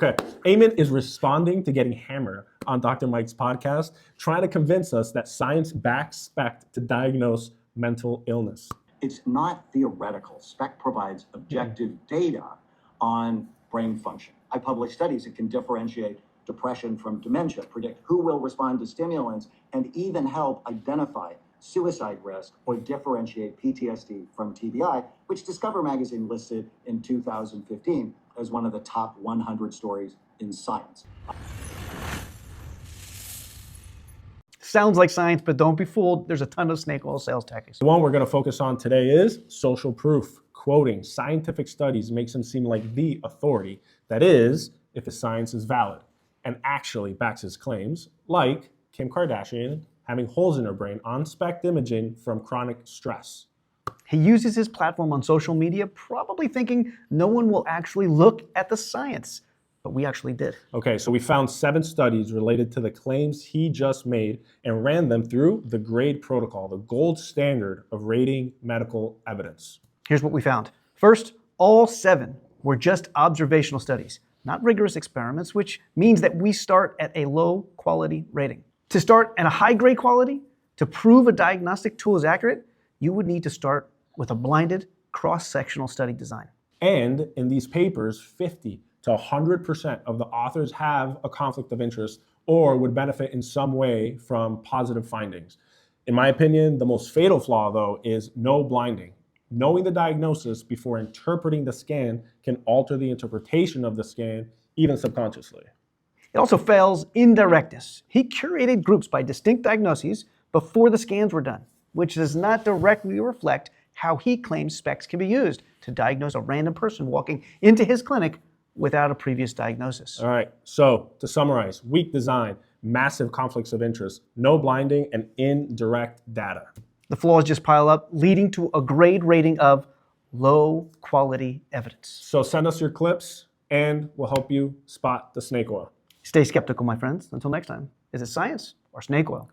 Okay, Eamon is responding to getting hammered on Dr. Mike's podcast, trying to convince us that science backs SPECT to diagnose mental illness. It's not theoretical. SPECT provides objective data on brain function. I publish studies that can differentiate depression from dementia, predict who will respond to stimulants, and even help identify suicide risk or differentiate PTSD from TBI, which Discover magazine listed in 2015 as one of the top 100 stories in science. Sounds like science, but don't be fooled. There's a ton of snake oil sales tactics. The one we're going to focus on today is social proof. Quoting scientific studies makes him seem like the authority. That is, if his science is valid and actually backs his claims, like Kim Kardashian having holes in her brain on SPECT imaging from chronic stress. He uses his platform on social media, probably thinking no one will actually look at the science. But we actually did. Okay, so we found 7 studies related to the claims he just made and ran them through the GRADE protocol, the gold standard of rating medical evidence. Here's what we found. First, all 7 were just observational studies, not rigorous experiments, which means that we start at a low quality rating. To start at a high grade quality, to prove a diagnostic tool is accurate, you would need to start with a blinded cross-sectional study design. And in these papers, 50 to 100% of the authors have a conflict of interest or would benefit in some way from positive findings. In my opinion, the most fatal flaw, though, is no blinding. Knowing the diagnosis before interpreting the scan can alter the interpretation of the scan, even subconsciously. It also fails indirectness. He curated groups by distinct diagnoses before the scans were done, which does not directly reflect how he claims SPECTs can be used to diagnose a random person walking into his clinic without a previous diagnosis. All right, so to summarize, weak design, massive conflicts of interest, no blinding, and indirect data. The flaws just pile up, leading to a grade rating of low quality evidence. So send us your clips and we'll help you spot the snake oil. Stay skeptical, my friends. Until next time, is it science or snake oil?